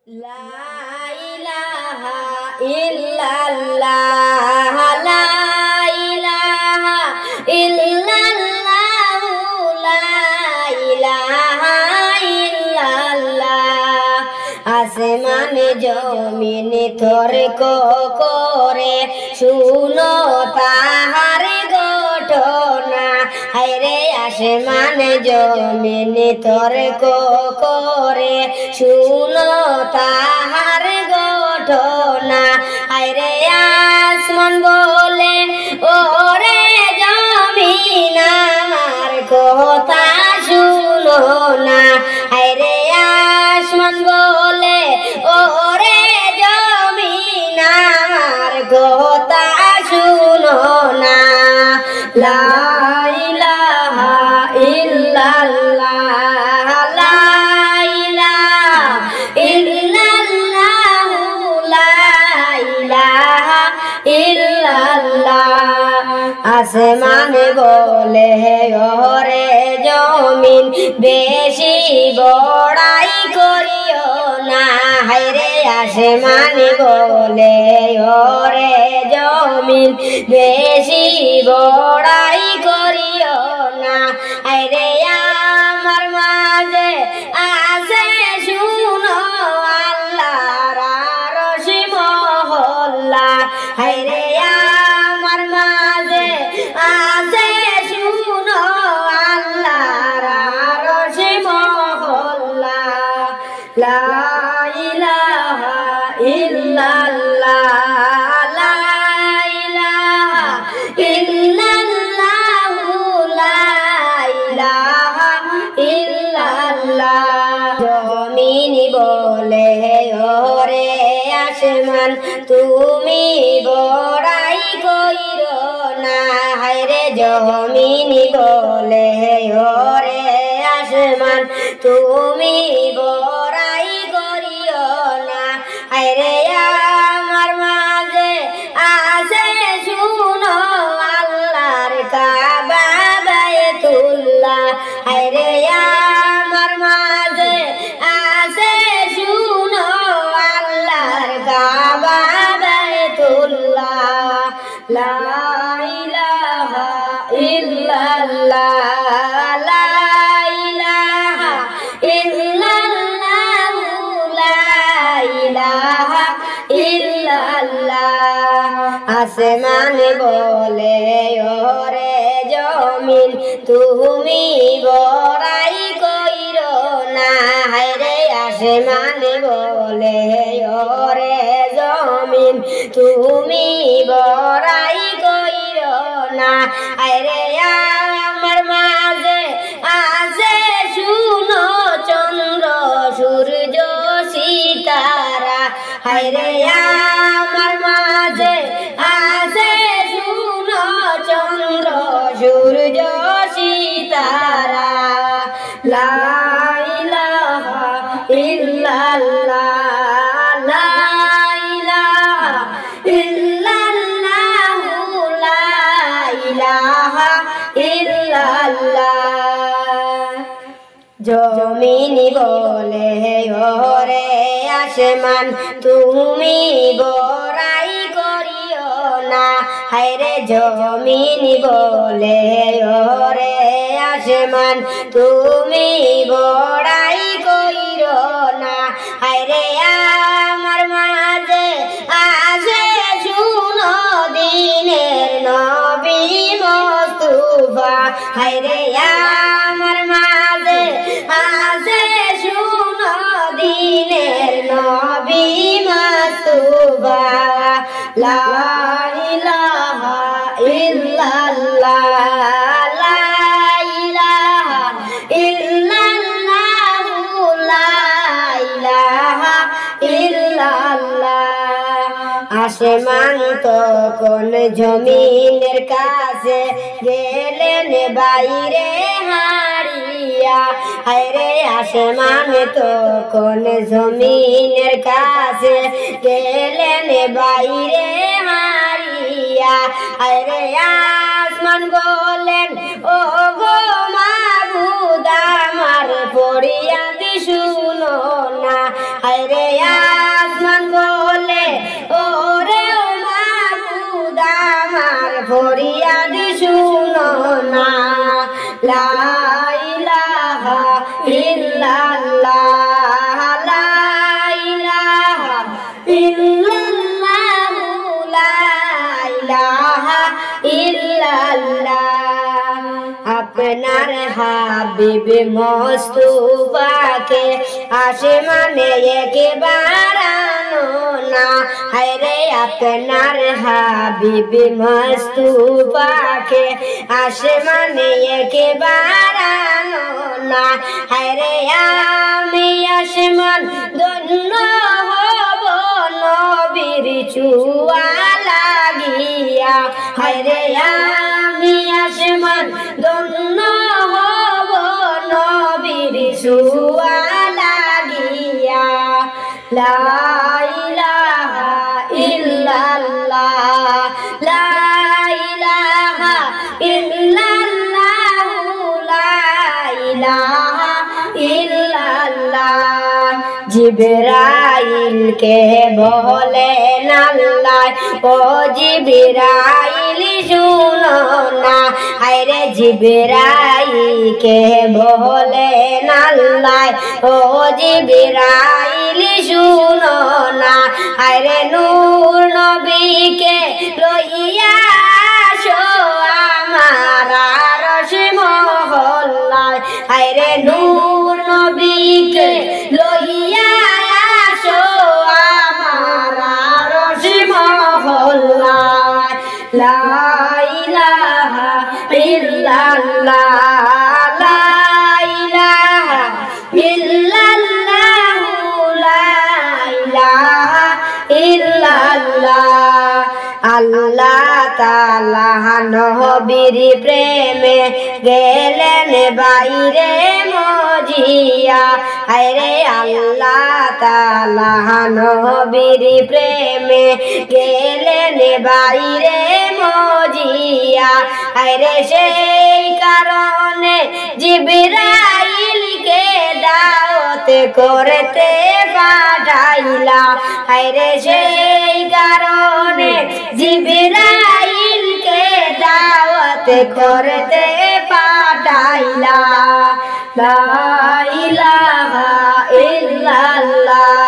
লা ইলাহা ইল্লাল্লাহ লা ইলাহা ইল্লাল্লাহ লা ইলাহা ইল্লাল্লাহ আসমানে জমিনে তর্ক করে শুনো তাহার ঘটনা হায়রে আসমানে জমিনে তর্ক করে শুনো তাহার ঘটনা হায়রে আসমান বলে ওরে জমিন আমার কথা শুনো না হায়রে আসমান বলে ওরে জমিন আমার কথা শুনো না লা ইলাহা ইল্লাল্লাহ লা ইলাহা ইল্লাল্লাহ লা ইলাহা ইল্লাল্লাহ আসমানে বলে ওরে জমিন বেশি বড়াই করিও না হায়রে আসমানে বলে ওরে জমিন বেশি বড়াই করিও না হায়রে আমার মাঝে আছে শুনো আল্লাহর আরশ মহল্লা হায়রে আমার মাঝে আছে শুনো আল্লাহর আরশ মহল্লা লা ইলাহা ইল্লাল্লাহ লা ইলাহা ইল্লাল্লাহ লা ইলাহা ইল্লাল্লাহ জমিন বলে ওরে আসমান তুমি বড়াই কইরো না হায়রে জমিন বলে ওরে আসমান তুমি বড়াই করিও না হায়রে আমার মাঝে আছে শুনো আল্লাহর কাবা বাইতুল্লাহ হায়রে আমার মাঝে আছে শুনো আল্লাহর কাবা বাইতুল্লাহ লা ইলাহা ইল্লাল্লাহ লা ইলাহা ইল্লাল্লাহ লা ইলাহা ইল্লাল্লাহ আসমানে বলে ওরে জমিন তুমি বড়াই কইরো না হায়রে আসমানে বলে ওরে জমিন তুমি বড়াই কইরো না হায়রে আমার মাঝে আছে শুনো চন্দ্র সূর্য সিতারা হায়রে আমার মাঝে আছে শুনো চন্দ্র সূর্য সিতারা লা ইলাহা ইল্লাল্লাহ লা ইলাহা ইল্লাল্লাহ লা ইলাহা ইল্লাল্লাহ জমিন বলে ওরে আসমান তুমি বড়াই করিও না হায়রে জমিন বলে ওরে আসমান তুমি বড়াই করিও না হায়রে আমার মাঝে আছে শুনো দিনের নবী মুস্তাফা হায়রে আমার মাঝে আছে শুনো দিনের নবী মুস্তাফা লা ইলাহা ইল্লাল্লাহ লা ইলাহা ইল্লাল্লাহ লা ইলাহা ইল্লাল্লাহ আসমান তখন জমিনের কাছে গেলেন বাইরে হারিয়া হায়রে আসমান তখন জমিনের কাছে গেলেন বাইরে হারিয়া হায়রে আসমান বলেন ও গো মাবুদ আমার ফরিয়াদ শুনো না হায়রে হাবিব মুস্তাফাকে আসমানে একবার আনো না হায়রে আপনার হাবিব মুস্তাফাকে আসমানে একবার আনো না হায়রে আমি আসমান ধন্য হব নবীর ছোঁয়া লাগিয়া হায়রে আমি আসমান ধন্য হব নবীর ছোঁয়া লাগিয়া লা ইলাহা ইল্লাল্লাহ লা ইলাহা ইল্লাল্লাহ লা ইলাহা ইল্লাল্লাহ জিবরাইল কে বলেন আল্লাহ ও জিবরাইল শুনো না হায়রে জিবরাইল কে বলেন আল্লাহ ও জিবরাইল শুনো না হায়রে নূর নবীকে লইয়া আসো আমার আরশ মহল্লায় হায়রে নূর নবীকে লইয়া আসো আমার আরশ মহল্লায় লা ইলাহা ইল্লাল্লাহ লা ইলাহা ইল্লাল্লাহ লা ইলাহা ইল্লাল্লাহ আল্লাহ তাআলা নবীর প্রেমে গেলেন বাইরে মজিয়া হায়রে আল্লাহ তাআলা নবীর প্রেমে গেলেন বাইরে মজিয়া হায়রে সেই কারণে জিবরাইলকে দাওয়াত করতে পাঠাইলা হায়রে সেই কারণে জিবরাইলকে দাওয়াত করতে পাঠাইলা লা ইলাহা ইল্লাল্লাহ